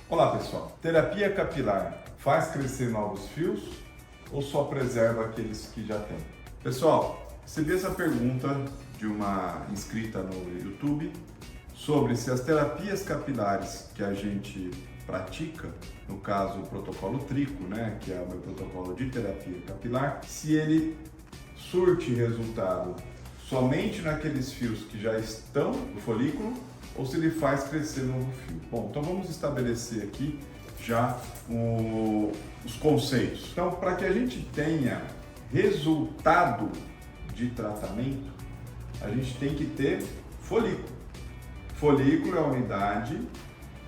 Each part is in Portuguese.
Olá pessoal, terapia capilar faz crescer novos fios ou só preserva aqueles que já tem? Pessoal, recebi essa pergunta de uma inscrita no YouTube sobre se as terapias capilares que a gente pratica, no caso o protocolo Trico, que é o meu protocolo de terapia capilar, se ele surte resultado somente naqueles fios que já estão no folículo ou se ele faz crescer novo fio. Bom, então vamos estabelecer aqui já os conceitos. Então, para que a gente tenha resultado de tratamento, a gente tem que ter folículo. Folículo é a unidade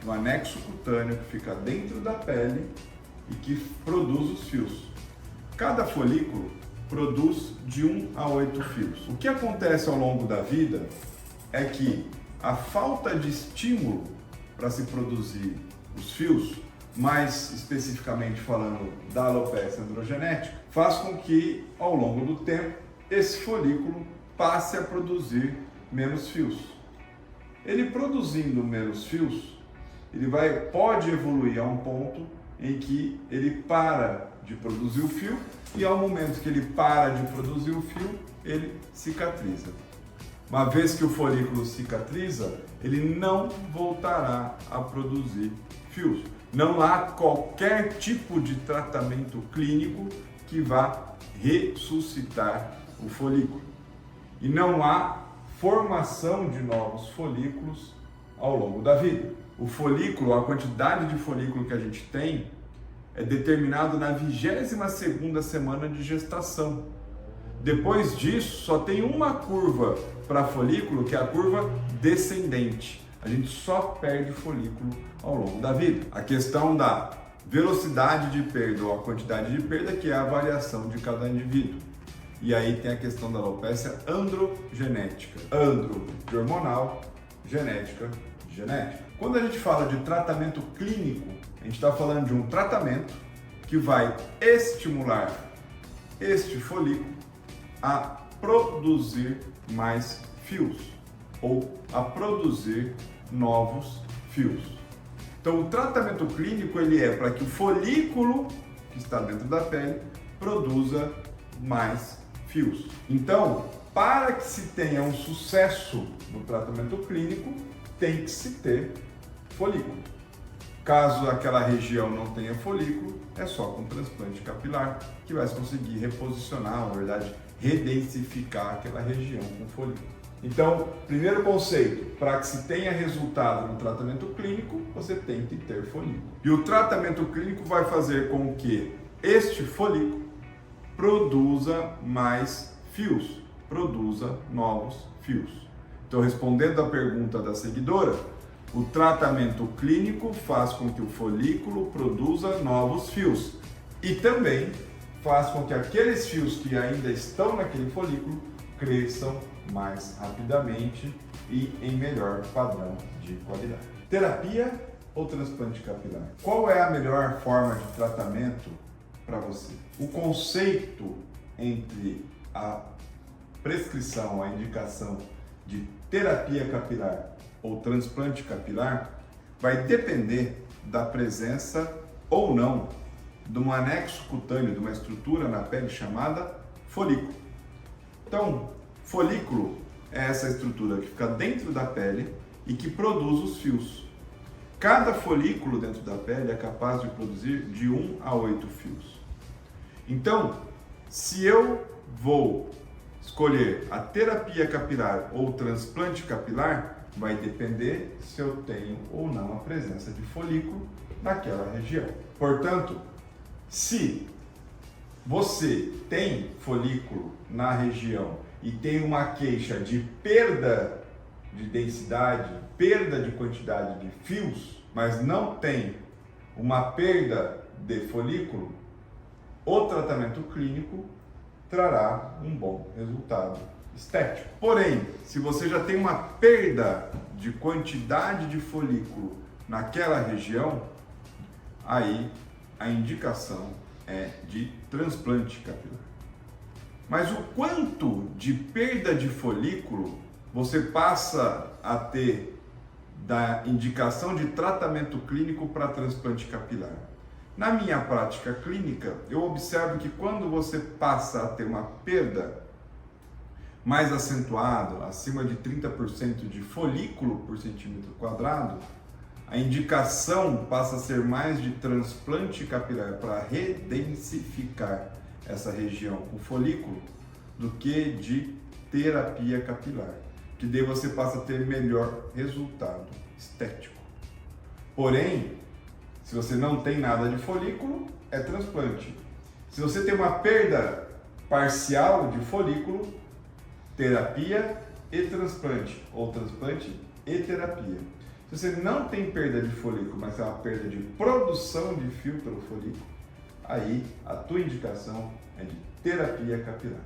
do anexo cutâneo que fica dentro da pele e que produz os fios. Cada folículo produz de 1 a 8 fios. O que acontece ao longo da vida é que a falta de estímulo para se produzir os fios, mais especificamente falando da alopecia androgenética, faz com que, ao longo do tempo, esse folículo passe a produzir menos fios. Ele produzindo menos fios, ele pode evoluir a um ponto em que ele para de produzir o fio e ao momento que ele para de produzir o fio, ele cicatriza. Uma vez que o folículo cicatriza, ele não voltará a produzir fios. Não há qualquer tipo de tratamento clínico que vá ressuscitar o folículo. E não há formação de novos folículos ao longo da vida. O folículo, a quantidade de folículo que a gente tem, é determinado na 22ª semana de gestação. Depois disso, só tem uma curva para folículo, que é a curva descendente. A gente só perde folículo ao longo da vida. A questão da velocidade de perda ou a quantidade de perda, que é a variação de cada indivíduo. E aí tem a questão da alopecia androgenética. Andro de hormonal, genética de genética. Quando a gente fala de tratamento clínico, a gente está falando de um tratamento que vai estimular este folículo a produzir mais fios ou a produzir novos fios. Então, o tratamento clínico ele é para que o folículo que está dentro da pele produza mais fios. Então, para que se tenha um sucesso no tratamento clínico, tem que se ter folículo. Caso aquela região não tenha folículo, é só com transplante capilar que vai conseguir reposicionar, na verdade, redensificar aquela região com folículo. Então, primeiro conceito, para que se tenha resultado no tratamento clínico, você tem que ter folículo. E o tratamento clínico vai fazer com que este folículo produza mais fios, produza novos fios. Então, respondendo à pergunta da seguidora, o tratamento clínico faz com que o folículo produza novos fios e também faz com que aqueles fios que ainda estão naquele folículo cresçam mais rapidamente e em melhor padrão de qualidade. Terapia ou transplante capilar? Qual é a melhor forma de tratamento para você? O conceito entre a prescrição, a indicação de terapia capilar ou transplante capilar vai depender da presença ou não de um anexo cutâneo, de uma estrutura na pele chamada folículo. Então, folículo é essa estrutura que fica dentro da pele e que produz os fios. Cada folículo dentro da pele é capaz de produzir de 1 a 8 fios. Então, se eu vou escolher a terapia capilar ou transplante capilar, vai depender se eu tenho ou não a presença de folículo naquela região. Portanto, se você tem folículo na região e tem uma queixa de perda de densidade, perda de quantidade de fios, mas não tem uma perda de folículo, o tratamento clínico trará um bom resultado estético. Porém, se você já tem uma perda de quantidade de folículo naquela região, aí a indicação é de transplante capilar. Mas o quanto de perda de folículo você passa a ter da indicação de tratamento clínico para transplante capilar. Na minha prática clínica, eu observo que quando você passa a ter uma perda mais acentuada, acima de 30% de folículo por centímetro quadrado, a indicação passa a ser mais de transplante capilar para redensificar essa região com folículo do que de terapia capilar, que daí você passa a ter melhor resultado estético. Porém, se você não tem nada de folículo, é transplante. Se você tem uma perda parcial de folículo, terapia e transplante, ou transplante e terapia. Se você não tem perda de folículo, mas é uma perda de produção de fio pelo folículo, aí a tua indicação é de terapia capilar.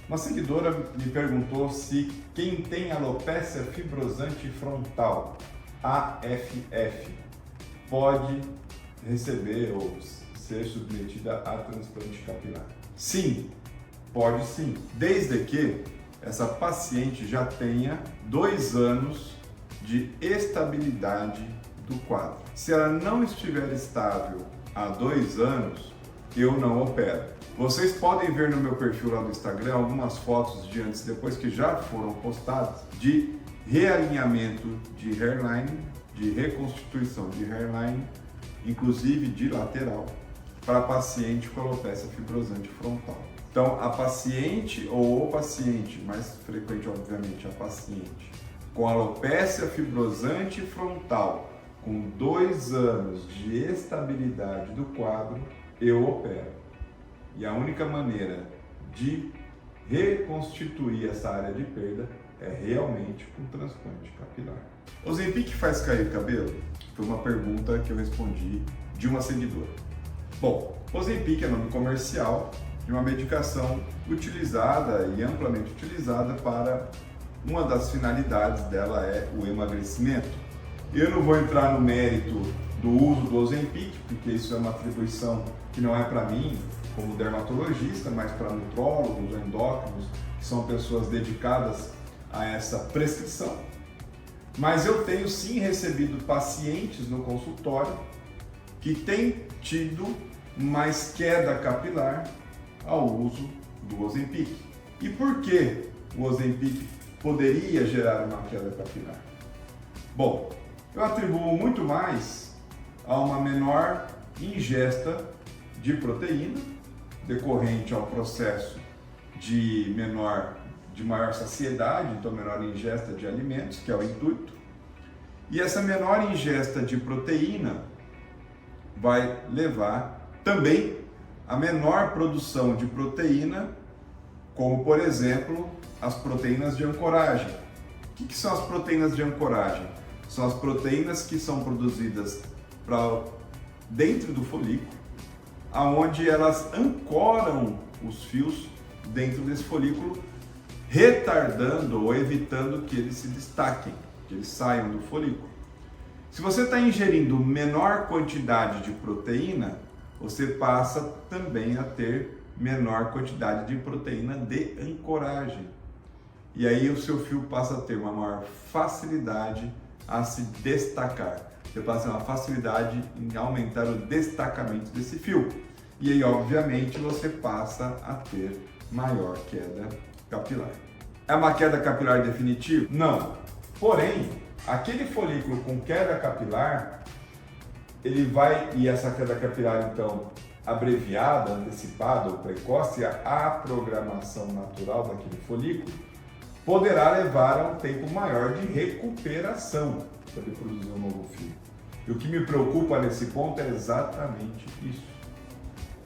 Uma seguidora me perguntou se quem tem alopecia fibrosante frontal, AFF, pode receber ou ser submetida a transplante capilar. Sim, pode sim, desde que essa paciente já tenha 2 anos de estabilidade do quadro. Se ela não estiver estável há 2 anos, eu não opero. Vocês podem ver no meu perfil lá do Instagram algumas fotos de antes e depois que já foram postadas de realinhamento de hairline, de reconstituição de hairline, inclusive de lateral, para paciente com alopecia fibrosante frontal. Então, a paciente ou o paciente, mais frequente obviamente a paciente, com alopecia fibrosante frontal, com 2 anos de estabilidade do quadro, eu opero. E a única maneira de reconstituir essa área de perda é realmente com transplante capilar. Ozempic faz cair cabelo? Foi uma pergunta que eu respondi de uma seguidora. Bom, Ozempic é nome comercial de uma medicação utilizada e amplamente utilizada para uma das finalidades dela é o emagrecimento. Eu não vou entrar no mérito do uso do Ozempic, porque isso é uma atribuição que não é para mim como dermatologista, mas para nutrólogos, endócrinos, que são pessoas dedicadas a essa prescrição. Mas eu tenho sim recebido pacientes no consultório que têm tido mais queda capilar ao uso do Ozempic. E por que o Ozempic poderia gerar uma queda capilar? Bom, eu atribuo muito mais a uma menor ingesta de proteína, decorrente ao processo de maior saciedade, então menor ingesta de alimentos, que é o intuito. E essa menor ingesta de proteína vai levar também a menor produção de proteína, como por exemplo as proteínas de ancoragem. O que são as proteínas de ancoragem? São as proteínas que são produzidas dentro do folículo, aonde elas ancoram os fios dentro desse folículo, retardando ou evitando que eles se destaquem, que eles saiam do folículo. Se você está ingerindo menor quantidade de proteína, você passa também a ter menor quantidade de proteína de ancoragem. E aí o seu fio passa a ter uma maior facilidade a se destacar. Você passa a ter uma facilidade em aumentar o destacamento desse fio. E aí, obviamente, você passa a ter maior queda capilar. É uma queda capilar definitiva? Não. Porém, aquele folículo com queda capilar, ele vai, e essa queda capilar então abreviada, antecipada ou precoce, a programação natural daquele folículo, poderá levar a um tempo maior de recuperação para ele produzir um novo fio. E o que me preocupa nesse ponto é exatamente isso.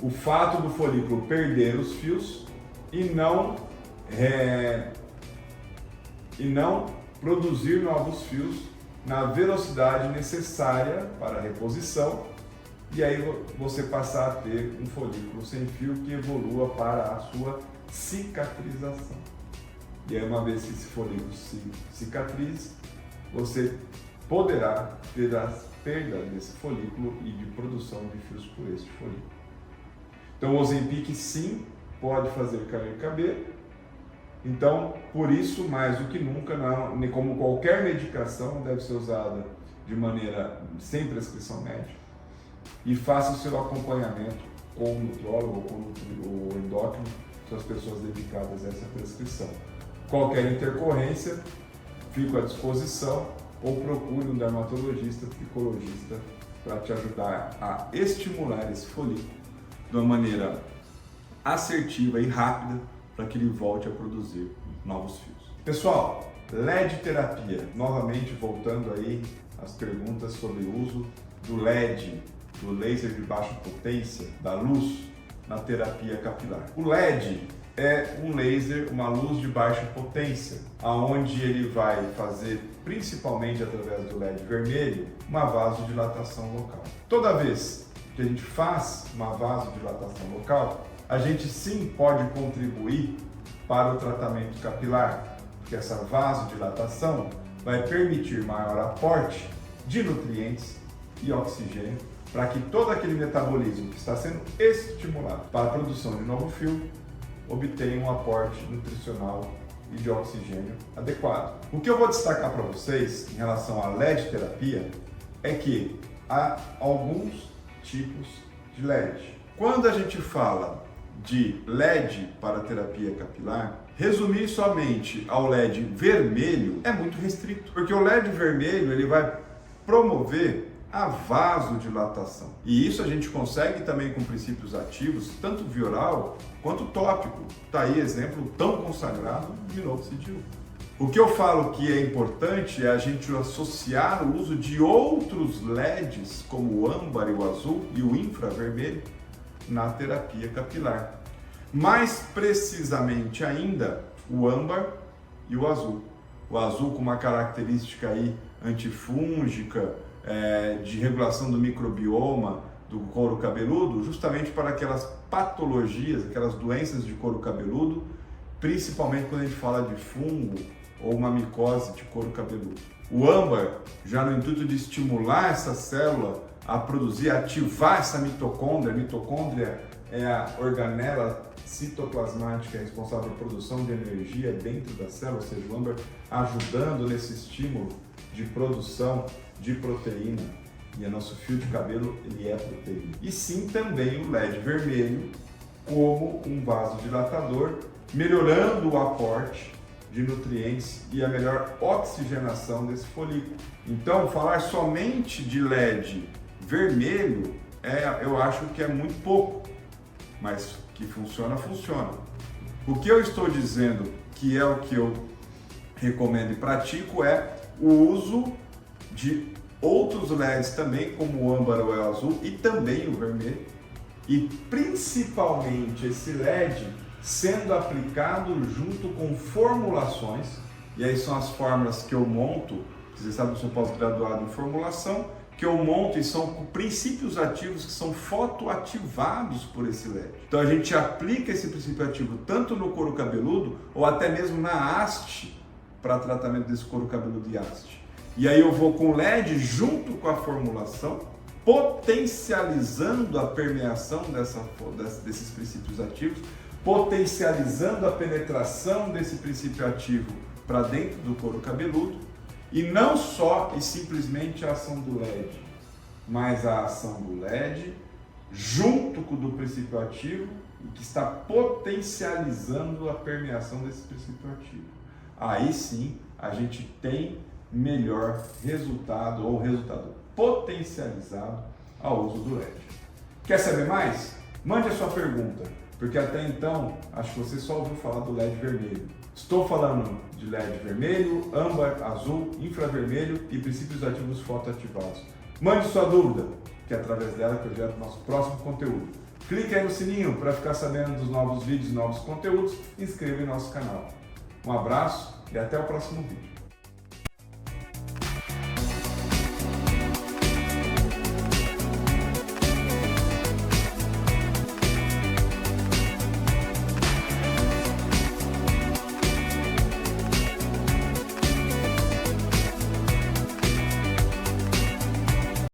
O fato do folículo perder os fios e não produzir novos fios na velocidade necessária para a reposição, e aí você passar a ter um folículo sem fio que evolua para a sua cicatrização. E aí, uma vez que esse folículo se cicatrize, você poderá ter a perda desse folículo e de produção de fios por este folículo. Então, o Ozempic sim pode fazer cair cabelo. Então, por isso, mais do que nunca, como qualquer medicação, deve ser usada de maneira sem prescrição médica e faça o seu acompanhamento com o nutrólogo ou com o endócrino, são as pessoas dedicadas a essa prescrição. Qualquer intercorrência, fico à disposição ou procure um dermatologista, tricologista para te ajudar a estimular esse folículo de uma maneira assertiva e rápida para que ele volte a produzir novos fios. Pessoal, LED terapia, novamente voltando aí às perguntas sobre o uso do LED, do laser de baixa potência, da luz na terapia capilar. O LED é um laser, uma luz de baixa potência, aonde ele vai fazer, principalmente através do LED vermelho, uma vasodilatação local. Toda vez que a gente faz uma vasodilatação local, a gente sim pode contribuir para o tratamento capilar, porque essa vasodilatação vai permitir maior aporte de nutrientes e oxigênio para que todo aquele metabolismo que está sendo estimulado para a produção de novo fio obtenha um aporte nutricional e de oxigênio adequado. O que eu vou destacar para vocês em relação à LED terapia é que há alguns tipos de LED. Quando a gente fala de LED para terapia capilar, resumir somente ao LED vermelho é muito restrito, porque o LED vermelho ele vai promover a vasodilatação. E isso a gente consegue também com princípios ativos, tanto vioral quanto tópico. Está aí exemplo tão consagrado de minoxidil. O que eu falo que é importante é a gente associar o uso de outros LEDs, como o âmbar e o azul e o infravermelho, na terapia capilar. Mais precisamente ainda, o âmbar e o azul. O azul com uma característica aí antifúngica, de regulação do microbioma do couro cabeludo, justamente para aquelas patologias, aquelas doenças de couro cabeludo, principalmente quando a gente fala de fungo ou uma micose de couro cabeludo. O âmbar, já no intuito de estimular essa célula a produzir, ativar essa mitocôndria. A mitocôndria é a organela citoplasmática responsável pela produção de energia dentro da célula, ou seja, o âmbar ajudando nesse estímulo de produção de proteína, e o nosso fio de cabelo ele é proteína. E sim também o LED vermelho como um vasodilatador, melhorando o aporte de nutrientes e a melhor oxigenação desse folículo. Então, falar somente de LED vermelho eu acho que é muito pouco, mas que funciona, funciona. O que eu estou dizendo que é o que eu recomendo e pratico é o uso de outros LEDs também, como o âmbar ou o azul e também o vermelho, e principalmente esse LED sendo aplicado junto com formulações, e aí são as fórmulas que eu monto, vocês sabem que eu sou pós-graduado em formulação, que eu monto e são princípios ativos que são fotoativados por esse LED. Então a gente aplica esse princípio ativo tanto no couro cabeludo ou até mesmo na haste para tratamento desse couro cabeludo e haste. E aí eu vou com o LED junto com a formulação, potencializando a permeação desses princípios ativos, potencializando a penetração desse princípio ativo para dentro do couro cabeludo, e não só e simplesmente a ação do LED, mas a ação do LED junto com o do princípio ativo, que está potencializando a permeação desse princípio ativo. Aí sim a gente tem melhor resultado ou resultado potencializado ao uso do LED. Quer saber mais? Mande a sua pergunta, porque até então acho que você só ouviu falar do LED vermelho. Estou falando de LED vermelho, âmbar, azul, infravermelho e princípios ativos fotoativados. Mande sua dúvida, que é através dela que eu gero o nosso próximo conteúdo. Clique aí no sininho para ficar sabendo dos novos vídeos e novos conteúdos. Inscreva em nosso canal. Um abraço e até o próximo vídeo.